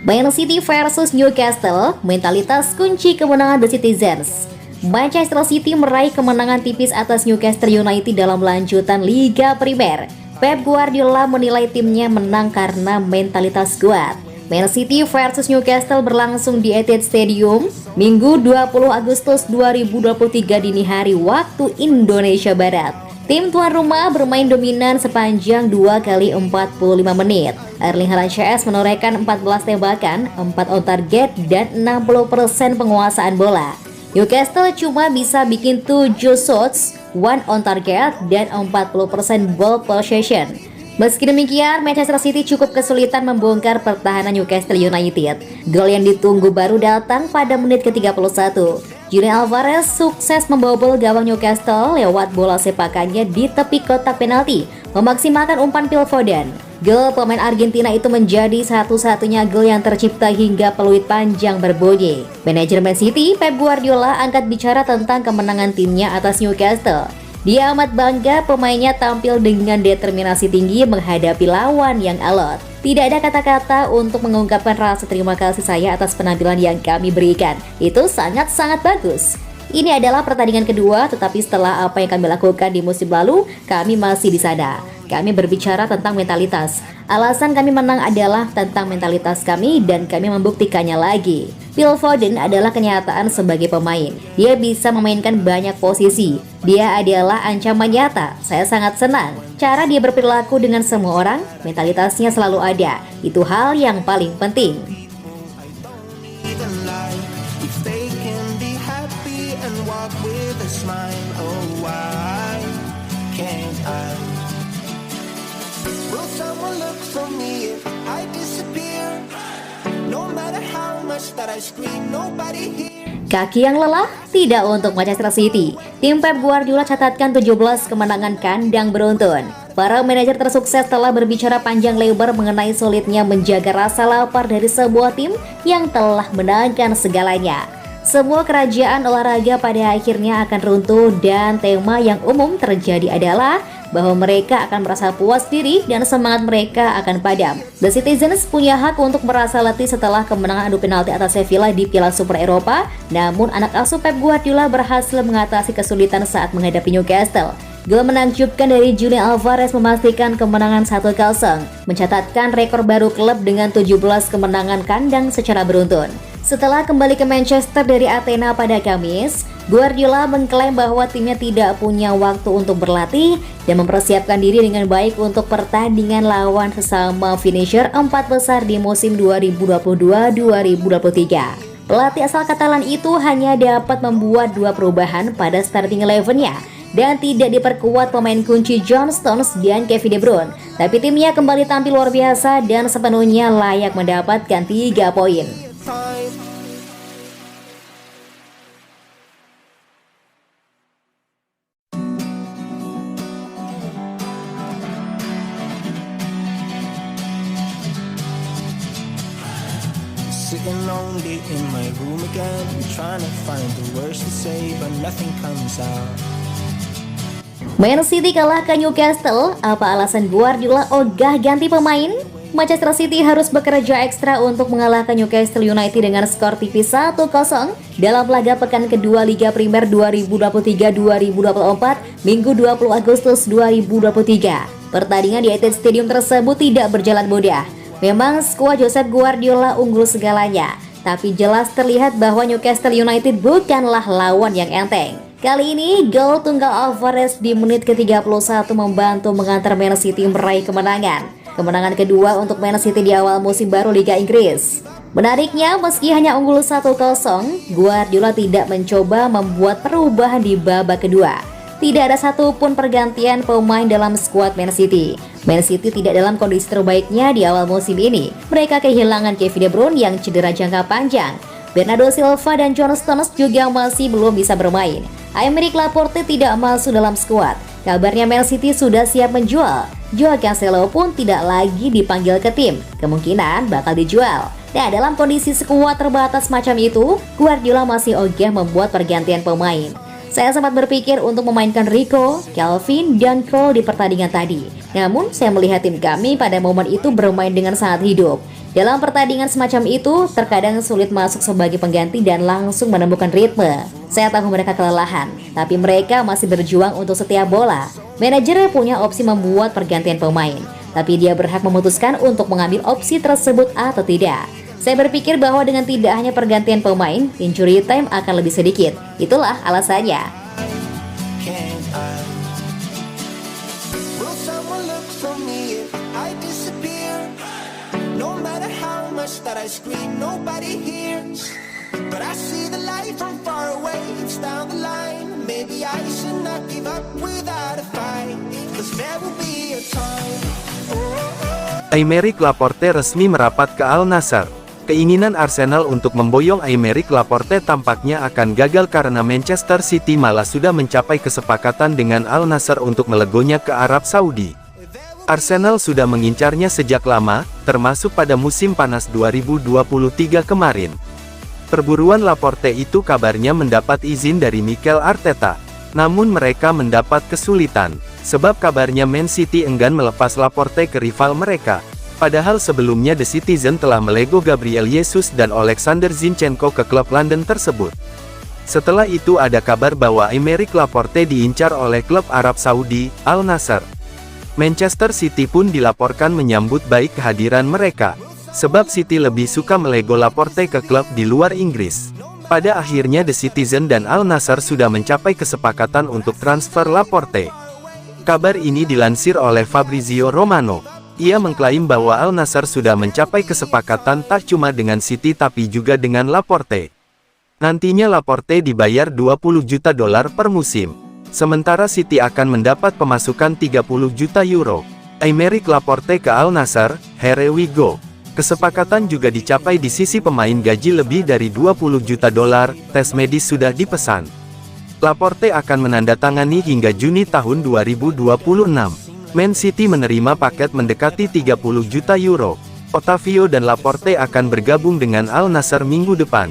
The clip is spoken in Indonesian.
Man City versus Newcastle, mentalitas kunci kemenangan The Citizens. Manchester City meraih kemenangan tipis atas Newcastle United dalam lanjutan Liga Primer. Pep Guardiola menilai timnya menang karena mentalitas kuat. Man City versus Newcastle berlangsung di Etihad Stadium, Minggu 20 Agustus 2023 dini hari waktu Indonesia Barat. Tim tuan rumah bermain dominan sepanjang 2 kali 45 menit. Erling Haaland CS menorehkan 14 tembakan, 4 on target, dan 60% penguasaan bola. Newcastle cuma bisa bikin 7 shots, 1 on target, dan 40% ball possession. Meski demikian, Manchester City cukup kesulitan membongkar pertahanan Newcastle United. Gol yang ditunggu baru datang pada menit ke-31. Julian Alvarez sukses membobol gawang Newcastle lewat bola sepakannya di tepi kotak penalti, memaksimalkan umpan Phil Foden. Gol pemain Argentina itu menjadi satu-satunya gol yang tercipta hingga peluit panjang berbunyi. Manajer Man City, Pep Guardiola, angkat bicara tentang kemenangan timnya atas Newcastle. Dia amat bangga pemainnya tampil dengan determinasi tinggi menghadapi lawan yang alot. Tidak ada kata-kata untuk mengungkapkan rasa terima kasih saya atas penampilan yang kami berikan. Itu sangat-sangat bagus. Ini adalah pertandingan kedua, tetapi setelah apa yang kami lakukan di musim lalu, kami masih di sana. Kami berbicara tentang mentalitas. Alasan kami menang adalah tentang mentalitas kami dan kami membuktikannya lagi. Phil Foden adalah kenyataan sebagai pemain. Dia bisa memainkan banyak posisi. Dia adalah ancaman nyata. Saya sangat senang cara dia berperilaku dengan semua orang. Mentalitasnya selalu ada. Itu hal yang paling penting. Kaki yang lelah tidak untuk Manchester City. Tim Pep Guardiola catatkan 17 kemenangan kandang beruntun. Para manajer tersukses telah berbicara panjang lebar mengenai sulitnya menjaga rasa lapar dari sebuah tim yang telah menangkan segalanya. Semua kerajaan olahraga pada akhirnya akan runtuh dan tema yang umum terjadi adalah bahwa mereka akan merasa puas diri dan semangat mereka akan padam. The Citizens punya hak untuk merasa letih setelah kemenangan adu penalti atas Sevilla di Piala Super Eropa, namun anak asuh Pep Guardiola berhasil mengatasi kesulitan saat menghadapi Newcastle. Gol menakjubkan dari Julian Alvarez memastikan kemenangan 1-0, mencatatkan rekor baru klub dengan 17 kemenangan kandang secara beruntun. Setelah kembali ke Manchester dari Athena pada Kamis, Guardiola mengklaim bahwa timnya tidak punya waktu untuk berlatih dan mempersiapkan diri dengan baik untuk pertandingan lawan sesama finisher 4 besar di musim 2022-2023. Pelatih asal Katalan itu hanya dapat membuat 2 perubahan pada starting 11-nya dan tidak diperkuat pemain kunci John Stones dan Kevin De Bruyne. Tapi timnya kembali tampil luar biasa dan sepenuhnya layak mendapatkan 3 poin. Sitting lonely in my room again, trying to find the words to say, but nothing comes out. Man City kalah ke Newcastle. Apa alasan Guardiola ogah ganti pemain? Manchester City harus bekerja ekstra untuk mengalahkan Newcastle United dengan skor tipis 1-0 dalam laga pekan kedua Liga Primer 2023-2024 Minggu 20 Agustus 2023. Pertandingan di Etihad Stadium tersebut tidak berjalan mudah. Memang skuad Josep Guardiola unggul segalanya, tapi jelas terlihat bahwa Newcastle United bukanlah lawan yang enteng. Kali ini, gol tunggal Alvarez di menit ke-31 membantu mengantar Man City meraih kemenangan. Kemenangan kedua untuk Man City di awal musim baru Liga Inggris. Menariknya, meski hanya unggul 1-0, Guardiola tidak mencoba membuat perubahan di babak kedua. Tidak ada satupun pergantian pemain dalam skuad Man City. Man City tidak dalam kondisi terbaiknya di awal musim ini. Mereka kehilangan Kevin De Bruyne yang cedera jangka panjang. Bernardo Silva dan John Stones juga masih belum bisa bermain. Aymeric Laporte tidak masuk dalam skuad. Kabarnya Man City sudah siap menjual. Joao Cancelo pun tidak lagi dipanggil ke tim. Kemungkinan bakal dijual. Nah, dalam kondisi skuad terbatas macam itu, Guardiola masih ogah membuat pergantian pemain. Saya sempat berpikir untuk memainkan Rico, Calvin, dan Cole di pertandingan tadi. Namun, saya melihat tim kami pada momen itu bermain dengan sangat hidup. Dalam pertandingan semacam itu, terkadang sulit masuk sebagai pengganti dan langsung menemukan ritme. Saya tahu mereka kelelahan, tapi mereka masih berjuang untuk setiap bola. Manajer punya opsi membuat pergantian pemain, tapi dia berhak memutuskan untuk mengambil opsi tersebut atau tidak. Saya berpikir bahwa dengan tidak hanya pergantian pemain, injury time akan lebih sedikit. Itulah alasannya. Can I? Will someone look for me if I disappear? No matter how much that I scream, nobody hears. But I see the light from far away, it's down the line. Maybe I should not give up without a fight, 'cause there will be a time. Aymeric Laporte resmi merapat ke Al Nassr. Keinginan Arsenal untuk memboyong Aymeric Laporte tampaknya akan gagal karena Manchester City malah sudah mencapai kesepakatan dengan Al Nassr untuk melegonya ke Arab Saudi. Arsenal sudah mengincarnya sejak lama, termasuk pada musim panas 2023 kemarin. Perburuan Laporte itu kabarnya mendapat izin dari Mikel Arteta. Namun mereka mendapat kesulitan, sebab kabarnya Man City enggan melepas Laporte ke rival mereka. Padahal sebelumnya The Citizen telah melego Gabriel Jesus dan Alexander Zinchenko ke klub London tersebut. Setelah itu ada kabar bahwa Aymeric Laporte diincar oleh klub Arab Saudi, Al Nassr. Manchester City pun dilaporkan menyambut baik kehadiran mereka, sebab City lebih suka melego Laporte ke klub di luar Inggris. Pada akhirnya The Citizen dan Al Nassr sudah mencapai kesepakatan untuk transfer Laporte. Kabar ini dilansir oleh Fabrizio Romano. Ia mengklaim bahwa Al Nassr sudah mencapai kesepakatan tak cuma dengan City tapi juga dengan Laporte. Nantinya Laporte dibayar 20 juta dolar per musim. Sementara City akan mendapat pemasukan 30 juta euro. Aymeric Laporte ke Al Nassr, here we go. Kesepakatan juga dicapai di sisi pemain gaji lebih dari 20 juta dolar, tes medis sudah dipesan. Laporte akan menandatangani hingga Juni tahun 2026. Man City menerima paket mendekati 30 juta euro. Otavio dan Laporte akan bergabung dengan Al Nassr minggu depan.